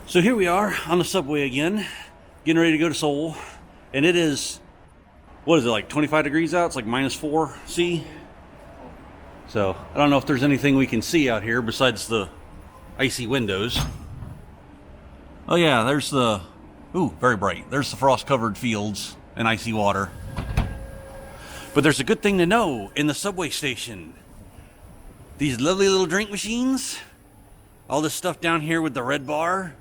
So here we are on the subway again, getting ready to go to Seoul, and it is, what is it, like 25 degrees out? It's like -4 C. So I don't know if there's anything we can see out here besides the icy windows. Oh yeah, there's the, ooh, very bright. There's the frost-covered fields and icy water. But there's a good thing to know in the subway station. These lovely little drink machines, all this stuff down here with the red bar,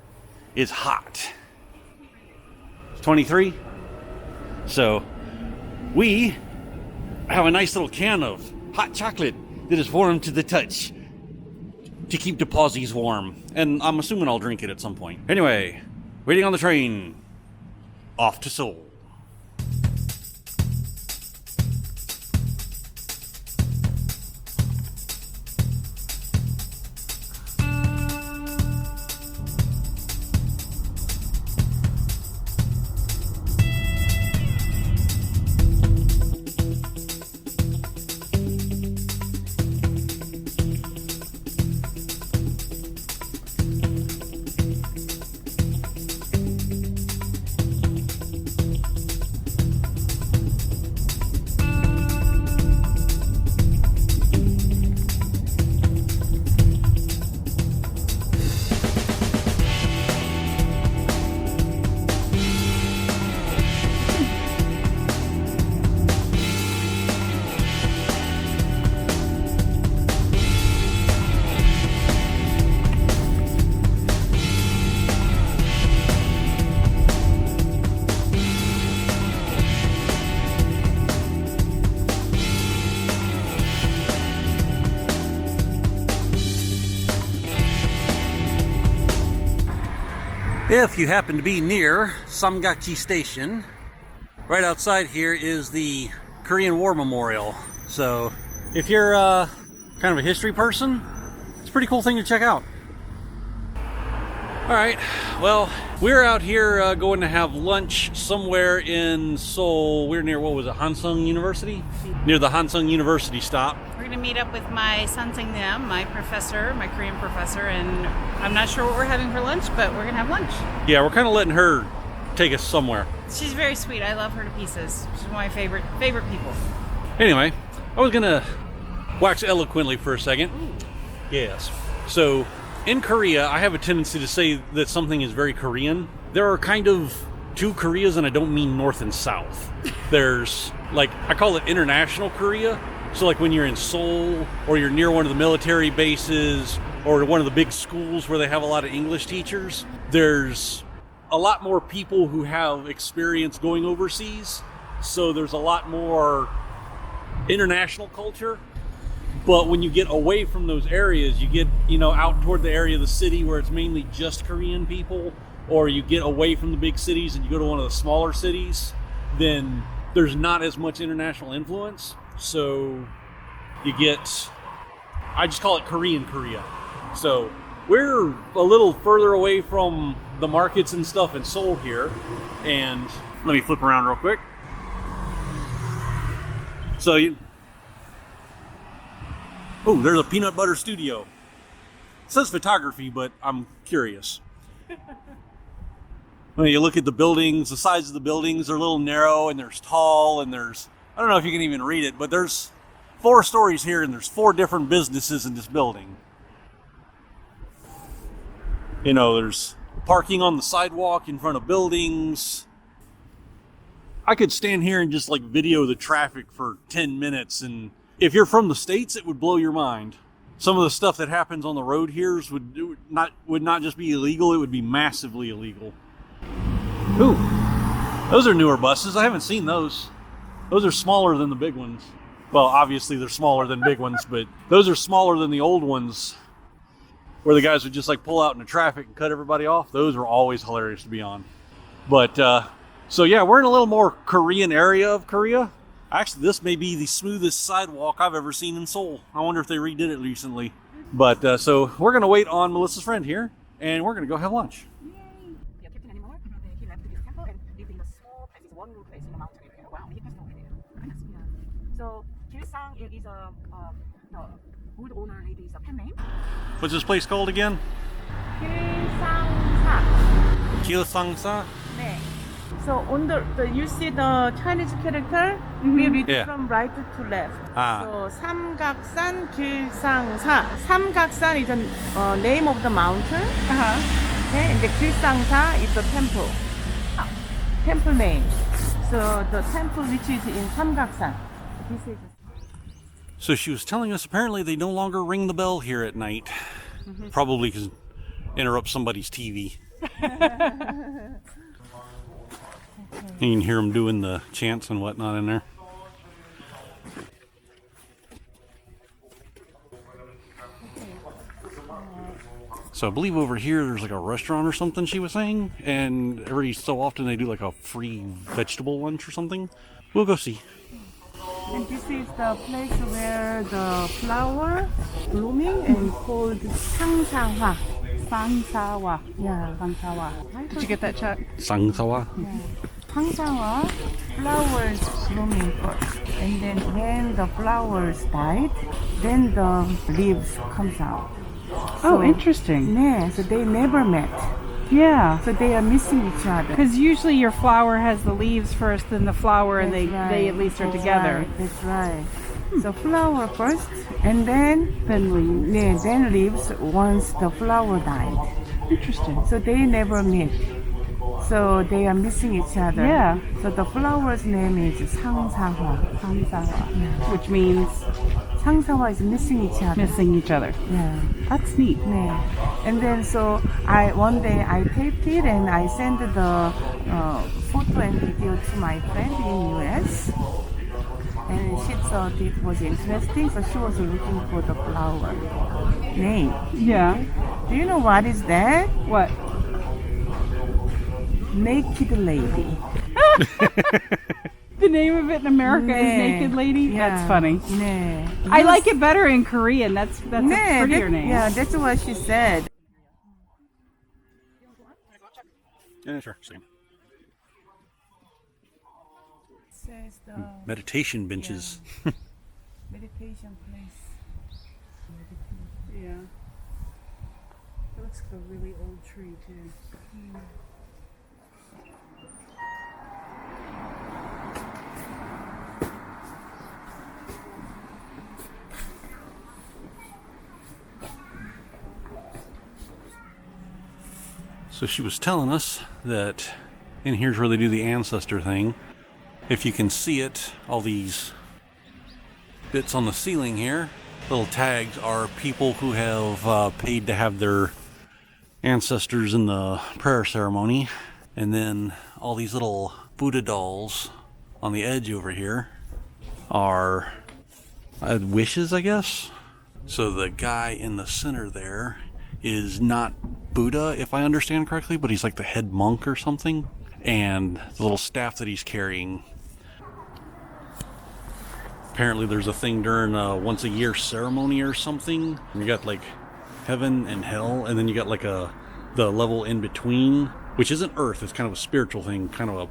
is hot. 23. So we have a nice little can of hot chocolate that is warm to the touch to keep the pausies warm. And I'm assuming I'll drink it at some point. Anyway, waiting on the train. Off to Seoul. If you happen to be near Seongbuk-gu station, right outside here is the Korean War Memorial. So if you're kind of a history person, it's a pretty cool thing to check out. All right, well, we're out here going to have lunch somewhere in Seoul. We're near, what was it, Hansung University? Near the Hansung University stop. We're going to meet up with my Seonjam-ro, my professor, my Korean professor, and I'm not sure what we're having for lunch, but we're going to have lunch. Yeah, we're kind of letting her take us somewhere. She's very sweet. I love her to pieces. She's one of my favorite people. Anyway, I was going to wax eloquently for a second. Ooh. Yes. So in Korea, I have a tendency to say that something is very Korean. There are kind of two Koreas, and I don't mean North and South. There's, like, I call it international Korea. So like when you're in Seoul, or you're near one of the military bases, or one of the big schools where they have a lot of English teachers, there's a lot more people who have experience going overseas. So there's a lot more international culture. But when you get away from those areas, you get, out toward the area of the city where it's mainly just Korean people, or you get away from the big cities and you go to one of the smaller cities, then there's not as much international influence. So you get, I just call it Korean Korea. So we're a little further away from the markets and stuff in Seoul here. And let me flip around real quick. So oh, there's a peanut butter studio. It says photography, but I'm curious. When you look at the buildings, the sides of the buildings are a little narrow, and there's tall, and there's, I don't know if you can even read it, but there's 4 stories here, and there's 4 different businesses in this building. There's parking on the sidewalk in front of buildings. I could stand here and just video the traffic for 10 minutes, and if you're from the States, it would blow your mind. Some of the stuff that happens on the road here would not just be illegal, it would be massively illegal. Ooh, those are newer buses. I haven't seen those. Those are smaller than the big ones. Well, obviously they're smaller than big ones, but those are smaller than the old ones where the guys would just pull out into traffic and cut everybody off. Those are always hilarious to be on. But, so yeah, we're in a little more Korean area of Korea. Actually, this may be the smoothest sidewalk I've ever seen in Seoul. I wonder if they redid it recently. But, so we're going to wait on Melissa's friend here, and we're going to go have lunch. Yay! We are captain anymore. He left this temple and lived in a small place, one room place in the mountain area. Wow, he passed away there. So Gilsang is a good owner lady's pen name. What's this place called again? Gilsangsa Gilsangsa? 네. So on the you see the Chinese character, we read Yeah. from right to left. Ah. So 삼각산 길상사. 삼각산 is the name of the mountain. Okay, and the Gilsangsa is the temple. Temple name. So the temple which is in Samgaksan. This is. So she was telling us apparently they no longer ring the bell here at night. Probably because interrupt somebody's TV. You can hear them doing the chants and whatnot in there. So I believe over here there's like a restaurant or something she was saying, and every so often they do like a free vegetable lunch or something. We'll go see. And this is the place where the flower blooming and called 상사화. Sangsawa. Yeah. Sangsawa. Did you get that, Chuck? Sangsawa. 상사화, flowers blooming first. And then when the flowers died, then the leaves comes out. Oh, interesting. Yeah, so they never met. Yeah. So they are missing each other. Because usually your flower has the leaves first, then the flower, and they at least are together. That's right. So flower first, and then Leaves. yeah, then leaves once the flower died. Interesting. So they never meet. So they are missing each other. Yeah. So the flower's name is 상사화. Sangsawa. Which means 상사화 is missing each other. missing each other. Yeah. That's neat. Yeah. And then so one day I taped it and I sent the photo and video to my friend in US. And she thought it was interesting, so she was looking for the flower name. Yeah. Do you know what is that? What? Naked lady. The name of it in America is 네. Naked Lady? Yeah. That's funny. 네. I like it better in Korean. That's a 네, prettier name. Yeah, that's what she said. Yeah, sure. Same. Says the Meditation benches. meditation place. Yeah. It looks like a really old tree, too. So she was telling us that in here's where they do the ancestor thing. If you can see it, all these bits on the ceiling here, little tags, are people who have paid to have their ancestors in the prayer ceremony. And then all these little Buddha dolls on the edge over here are wishes, I guess. So the guy in the center there is not Buddha, if I understand correctly, but he's like the head monk or something. And the little staff that he's carrying, apparently there's a thing during a once a year ceremony or something. You got like heaven and hell, and then you got like the level in between, which isn't earth. It's kind of a spiritual thing, kind of a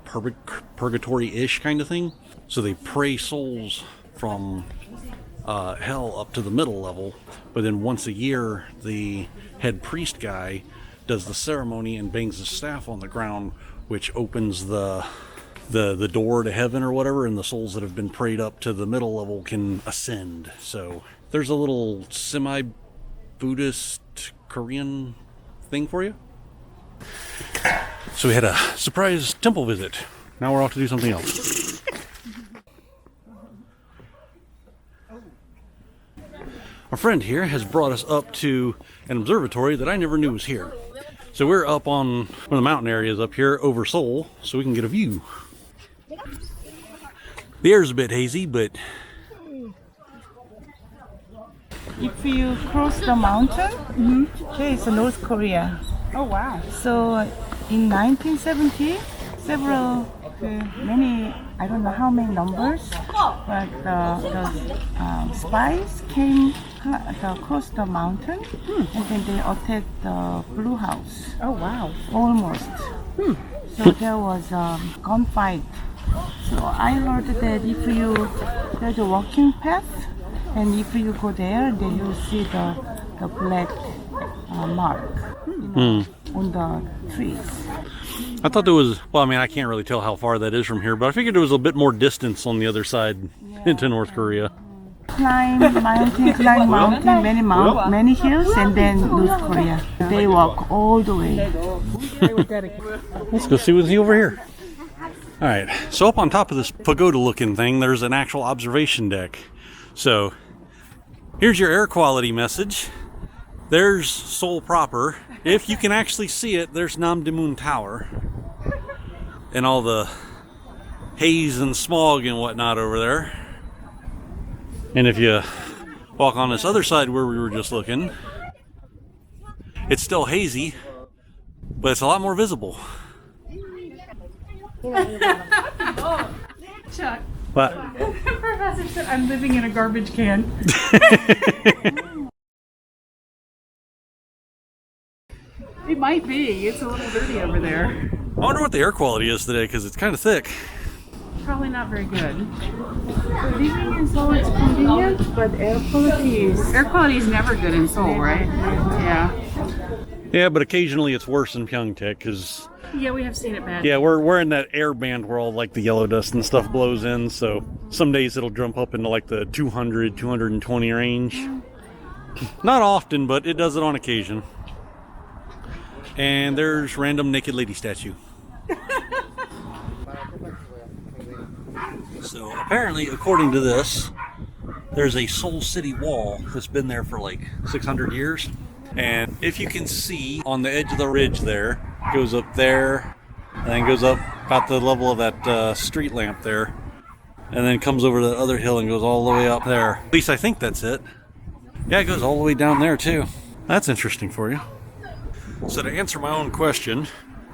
purgatory-ish kind of thing. So they pray souls from hell up to the middle level, but then once a year the head priest guy does the ceremony and bangs the staff on the ground, which opens the door to heaven or whatever, and the souls that have been prayed up to the middle level can ascend. So there's a little semi-Buddhist Korean thing for you. So we had a surprise temple visit. Now we're off to do something else. A friend here has brought us up to an observatory that I never knew was here. So we're up on one of the mountain areas up here over Seoul, so we can get a view. The air's a bit hazy, but If you cross the mountain, okay, it's North Korea. Oh, wow. So in 1970, many, I don't know how many numbers, but the spies came across the mountain and then they attacked the Blue House. Oh, wow. Almost. So there was a gunfight. So I heard that if there's a walking path, and if you go there, then you see the black mark. on the trees. I thought there was, well, I mean, I can't really tell how far that is from here, but I figured there was a bit more distance on the other side into North Korea. Climb mountain, many hills, and then North Korea. They walk all the way. Let's go see what's over here. All right, so up on top of this pagoda-looking thing, there's an actual observation deck. So here's your air quality message. There's Seoul proper. If you can actually see it, there's Namdaemun Tower. And all the haze and smog and whatnot over there. And if you walk on this other side where we were just looking, it's still hazy, but it's a lot more visible. Chuck. What? Professor said I'm living in a garbage can. It might be. It's a little dirty over there. I wonder what the air quality is today, because it's kind of thick. Probably not very good. Living in Seoul is convenient, but air quality is never good in Seoul, right? Yeah. Yeah, but occasionally it's worse in Pyeongtaek, because Yeah, we have seen it bad. yeah, we're in that air band where all like the yellow dust and stuff blows in, so some days it'll jump up into like the 200, 220 range. Not often, but it does it on occasion. And there's random naked lady statue. So apparently, according to this, there's a Seoul City wall that's been there for like 600 years. And if you can see on the edge of the ridge there, it goes up there, and then goes up about the level of that street lamp there, and then comes over to the other hill and goes all the way up there. At least I think that's it. Yeah, it goes all the way down there too. That's interesting for you. So to answer my own question,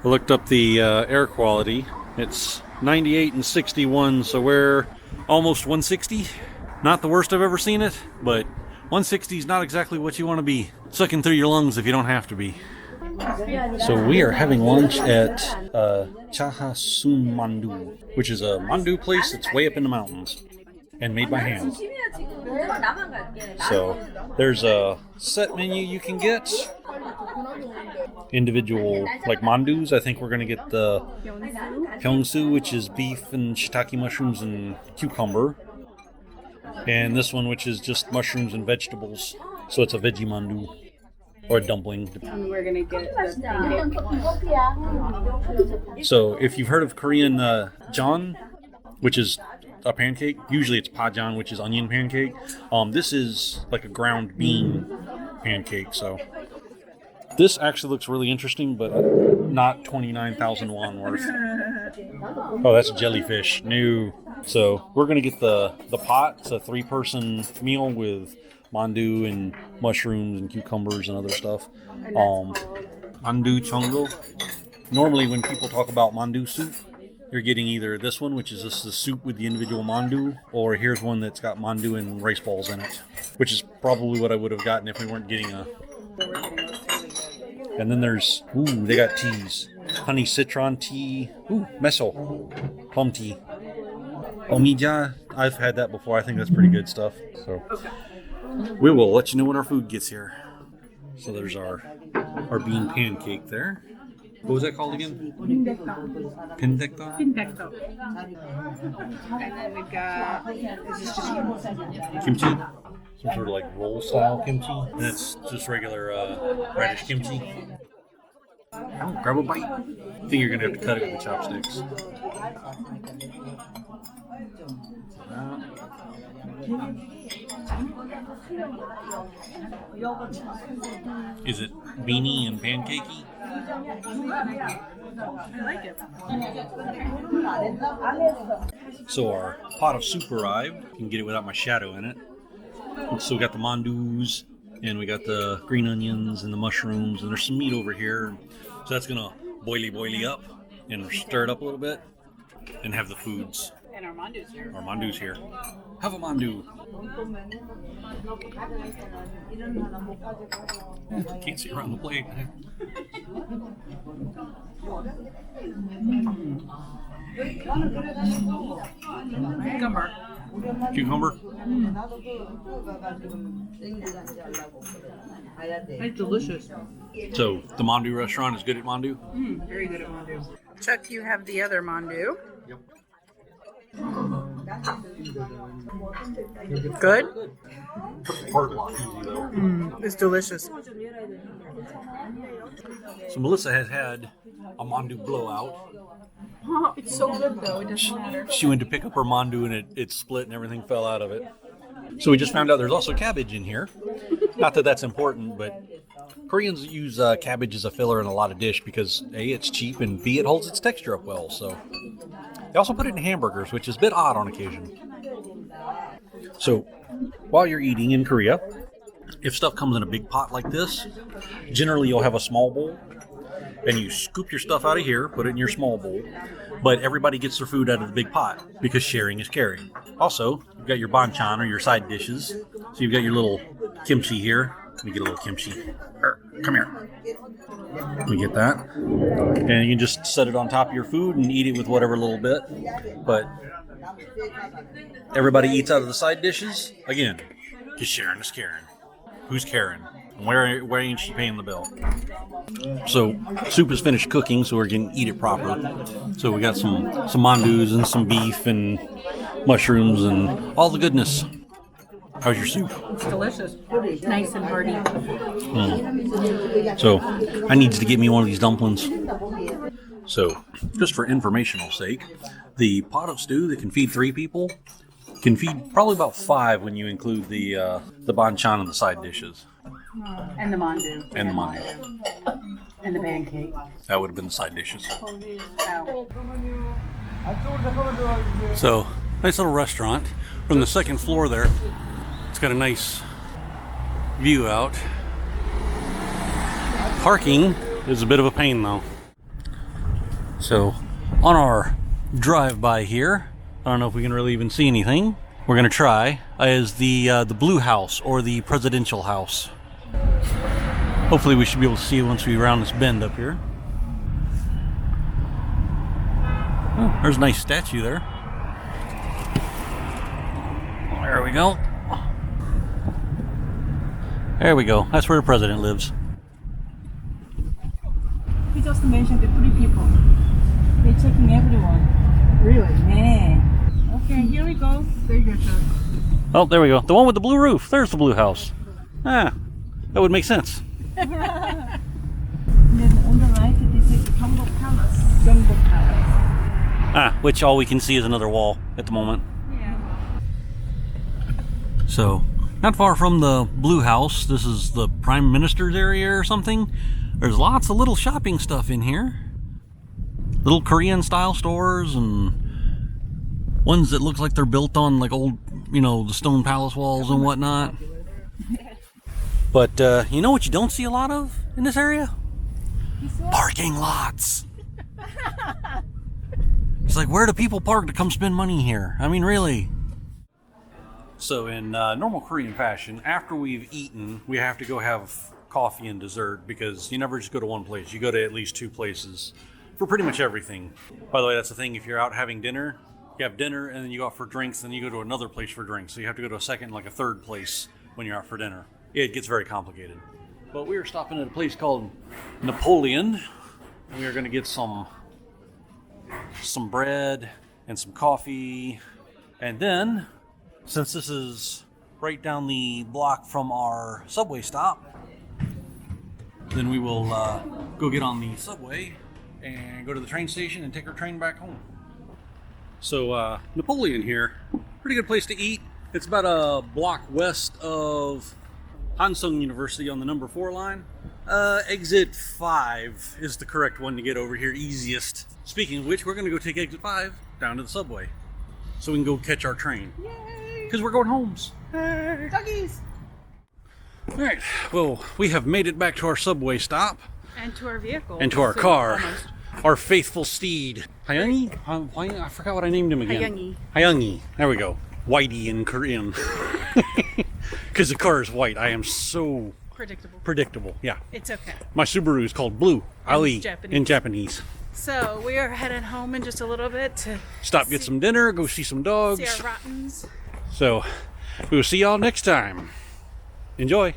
I looked up the air quality. It's 98 and 61, so we're almost 160. Not the worst I've ever seen it, but 160 is not exactly what you want to be sucking through your lungs if you don't have to be. So we are having lunch at Jaha-손먼두, which is a mandu place that's way up in the mountains and made by hand. So there's a set menu you can get. Individual like mandus. I think we're gonna get the pyongsu, which is beef and shiitake mushrooms and cucumber, and this one, which is just mushrooms and vegetables. So it's a veggie mandu or a dumpling. And we're gonna get the So if you've heard of Korean jeon, which is a pancake, usually it's pajeon, which is onion pancake. This is like a ground bean pancake. So this actually looks really interesting, but not 29,000 won worth. Oh, that's jellyfish. No. So we're gonna get the pot. It's a 3-person meal with mandu and mushrooms and cucumbers and other stuff. Mandu chongo. Normally when people talk about mandu soup, you're getting either this one, which is just the soup with the individual mandu, or here's one that's got mandu and rice balls in it, which is probably what I would have gotten if we weren't getting a... And then there's, they got teas. Honey citron tea. Meso. Plum tea. Omija, I've had that before. I think that's pretty good stuff. So we will let you know when our food gets here. So there's our bean pancake there. What was that called again? Pindekta. Pindekta. And then we've got kimchi. Some sort of like roll style kimchi. And it's just regular radish kimchi. Oh, grab a bite. I think you're going to have to cut it with the chopsticks. Is it beanie and pancakey? I like it. So our pot of soup arrived. You can get it without my shadow in it. So we got the mandus, and we got the green onions and the mushrooms, and there's some meat over here. So that's gonna boily up and stir it up a little bit, and have the foods. And our mandu's here. Our mandu's here. Have a mandu. Can't see around the plate. Cucumber. It's delicious. So the Mandu restaurant is good at Mandu? Very good at Mandu. Chuck, you have the other Mandu. Yep. Good? Part lot easy though. It's delicious. So Melissa has had a Mandu blowout. It's so good though, it doesn't matter. She went to pick up her Mandu and it split and everything fell out of it. So we just found out there's also cabbage in here. Not that that's important, but Koreans use cabbage as a filler in a lot of dish because A, it's cheap, and B, it holds its texture up well. So they also put it in hamburgers, which is a bit odd on occasion. So while you're eating in Korea, if stuff comes in a big pot like this, generally you'll have a small bowl, and you scoop your stuff out of here, put it in your small bowl, but everybody gets their food out of the big pot because sharing is caring. Also, you've got your banchan or your side dishes. So you've got your little kimchi here. Let me get a little kimchi. Come here. Let me get that. And you can just set it on top of your food and eat it with whatever little bit. But everybody eats out of the side dishes. Again, just sharing is caring. Who's caring? And where ain't she paying the bill? So soup is finished cooking, so we're going to eat it proper. So we got some mandus and some beef and mushrooms and all the goodness. How's your soup? It's delicious. Nice and hearty. So I need to get me one of these dumplings. So just for informational sake, the pot of stew that can feed 3 people can feed probably about 5 when you include the banchan and the side dishes. And the mandu. And the mandu. And the pancake. That would have been the side dishes. Wow. So, nice little restaurant. From the second floor there, it's got a nice view out. Parking is a bit of a pain though. So, on our drive-by here, I don't know if we can really even see anything. We're gonna try is the blue house or the presidential house. Hopefully we should be able to see it once we round this bend up here. Oh, there's a nice statue there. There we go. There we go. That's where the president lives. He just mentioned the 3 people. They're checking everyone. Really? Yeah. Okay, here we go. There you go, Chuck. Oh, there we go. The one with the blue roof. There's the blue house. Ah, that would make sense. And then on the right, this is the Seongbuk Palace. Seongbuk Palace. Ah, which all we can see is another wall at the moment. Yeah. So, not far from the blue house, this is the prime minister's area or something. There's lots of little shopping stuff in here. Little Korean style stores and ones that look like they're built on like old, the stone palace walls and whatnot. But you know what you don't see a lot of in this area? Parking lots. It's like, where do people park to come spend money here? I mean, really. So in normal Korean fashion, after we've eaten, we have to go have coffee and dessert because you never just go to one place. You go to at least 2 places for pretty much everything. By the way, that's the thing. If you're out having dinner, you have dinner and then you go out for drinks, then you go to another place for drinks. So you have to go to a second, like a third place when you're out for dinner. It gets very complicated. But we were stopping at a place called Napoleon. And we are going to get some bread and some coffee. And then, since this is right down the block from our subway stop, then we will go get on the subway and go to the train station and take our train back home. So Napoleon here, pretty good place to eat. It's about a block west of Hansung University on the number 4 line. Exit 5 is the correct one to get over here, easiest. Speaking of which, we're going to go take exit 5 down to the subway so we can go catch our train. Yay! Because we're going homes. Hey. Doggies! Alright, well, we have made it back to our subway stop. And to our vehicle. And to our car. Almost. Our faithful steed. Hayangi? I forgot what I named him again. Hayangi. Hayangi. There we go. Whitey in Korean. Because the car is white. I am so predictable. Yeah. It's okay. My Subaru is called Blue. Ali Japanese. in Japanese. So we are headed home in just a little bit to get some dinner, go see some dogs. see our rottens. So we will see y'all next time. Enjoy.